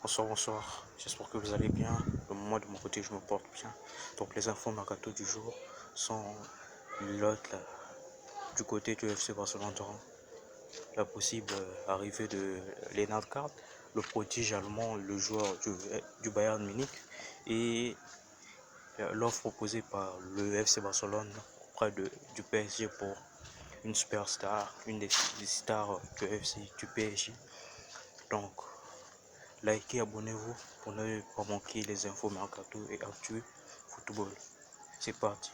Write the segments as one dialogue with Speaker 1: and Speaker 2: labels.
Speaker 1: Bonsoir, j'espère que vous allez bien. Moi de mon côté je me porte bien. Donc les infos mercato du jour sont l'autre du côté du FC Barcelone, la possible arrivée de Lennart Kart, le prodige allemand, le joueur du Bayern Munich, et l'offre proposée par le FC Barcelone auprès du PSG pour une superstar, une des stars du PSG. Donc likez, abonnez-vous pour ne pas manquer les infos mercato et actu football. C'est parti.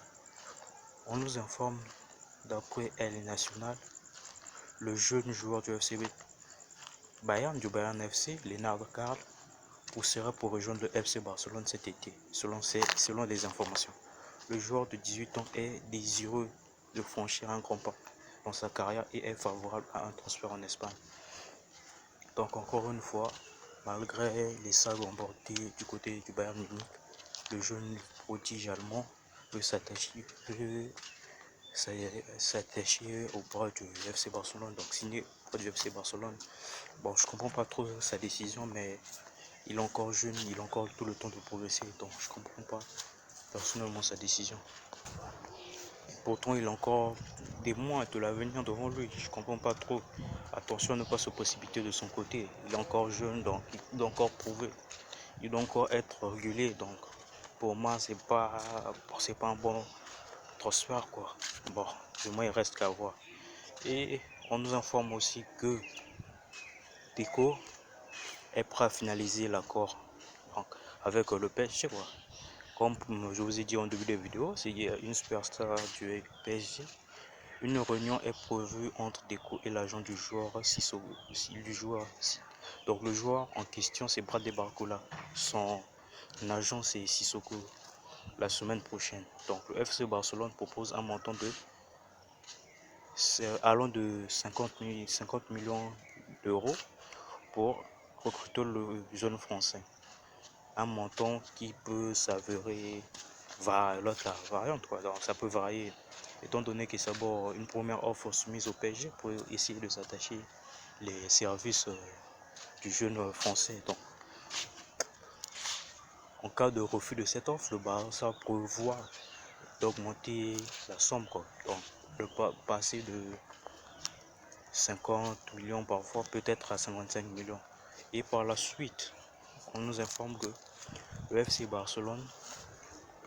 Speaker 1: On nous informe d'après Elle National, le jeune joueur du FC Bayern, du Bayern FC, Lennart Kart, pousserait pour rejoindre le FC Barcelone cet été, selon les informations. Le joueur de 18 ans est désireux de franchir un grand pas dans sa carrière et est favorable à un transfert en Espagne. Donc encore une fois, malgré les sagas emportés du côté du Bayern Munich, le jeune prodige allemand peut s'attacher au bras du FC Barcelone, donc signer auprès du FC Barcelone. Bon, je comprends pas trop sa décision, mais il est encore jeune, il a encore tout le temps de progresser, donc je comprends pas personnellement sa décision. Pourtant, il a encore des mois de l'avenir devant lui. Je comprends pas trop. Attention à ne pas se précipiter de son côté. Il est encore jeune, donc il doit encore prouver. Il doit encore être régulé. Donc, pour moi, c'est pas un bon transfert, quoi. Bon, du moins, il reste qu'à voir. Et on nous informe aussi que Deco est prêt à finaliser l'accord avec le PSG, quoi. Comme je vous ai dit en début de vidéo, c'est une superstar du PSG. Une réunion est prévue entre Deco et l'agent du joueur Sissoko. Donc le joueur en question, c'est Brad Barcola. Son agent, c'est Sissoko. La semaine prochaine. Donc le FC Barcelone propose un montant allant de 50 millions d'euros pour recruter le jeune français. Un montant qui peut s'avérer l'autre variante, quoi. Donc ça peut varier, étant donné que c'est d'abord une première offre soumise au PSG pour essayer de s'attacher les services du jeune français. Donc en cas de refus de cette offre, le Barça prévoit d'augmenter la somme, quoi. Donc de passer de 50 millions parfois peut-être à 55 millions. Et par la suite, on nous informe que le FC Barcelone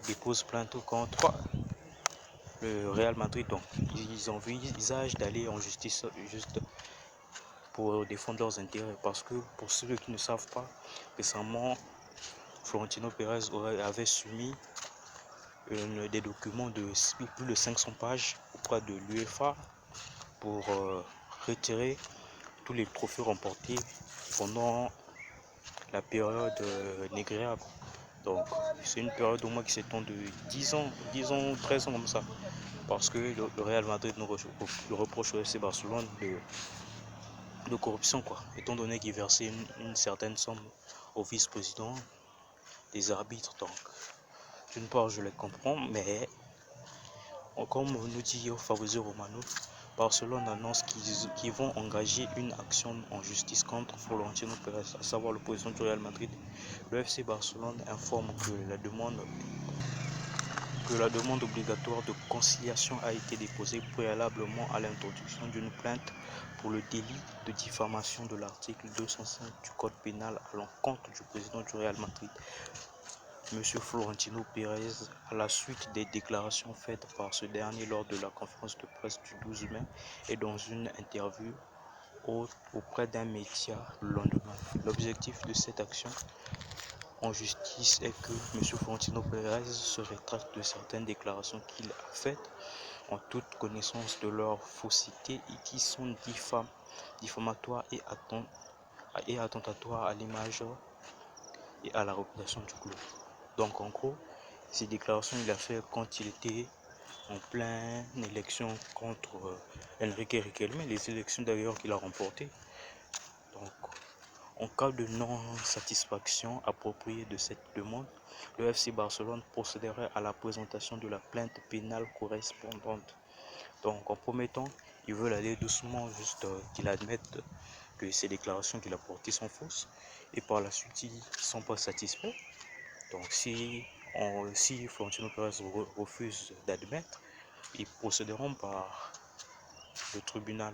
Speaker 1: dépose plainte contre le Real Madrid. Donc ils envisagent d'aller en justice juste pour défendre leurs intérêts, parce que pour ceux qui ne savent pas, récemment Florentino Pérez avait soumis des documents de plus de 500 pages auprès de l'UEFA pour retirer tous les trophées remportés pendant la période négrière. Donc c'est une période au moins qui s'étend de 10 ans, 13 ans comme ça. Parce que le Real Madrid le reproche au FC Barcelone de corruption, quoi. Étant donné qu'il versait une certaine somme au vice-président des arbitres. Donc d'une part je les comprends, mais comme nous dit Fabrizio Romano, Barcelone annonce qu'ils vont engager une action en justice contre Florentino Pérez, à savoir le président du Real Madrid. Le FC Barcelone informe que la demande obligatoire de conciliation a été déposée préalablement à l'introduction d'une plainte pour le délit de diffamation de l'article 205 du code pénal à l'encontre du président du Real Madrid, M. Florentino Pérez, à la suite des déclarations faites par ce dernier lors de la conférence de presse du 12 mai et dans une interview auprès d'un média le lendemain. L'objectif de cette action en justice est que M. Florentino Pérez se rétracte de certaines déclarations qu'il a faites en toute connaissance de leur fausseté et qui sont diffamatoires et attentatoires à l'image et à la réputation du club. Donc en gros, ces déclarations il a fait quand il était en pleine élection contre Enrique Riquelme, les élections d'ailleurs qu'il a remportées. Donc en cas de non-satisfaction appropriée de cette demande, le FC Barcelone procéderait à la présentation de la plainte pénale correspondante. Donc en premier temps, ils veulent aller doucement, juste qu'il admette que ces déclarations qu'il a portées sont fausses et par la suite ils ne sont pas satisfaits. Donc si Florentino Pérez refuse d'admettre, ils procéderont par le tribunal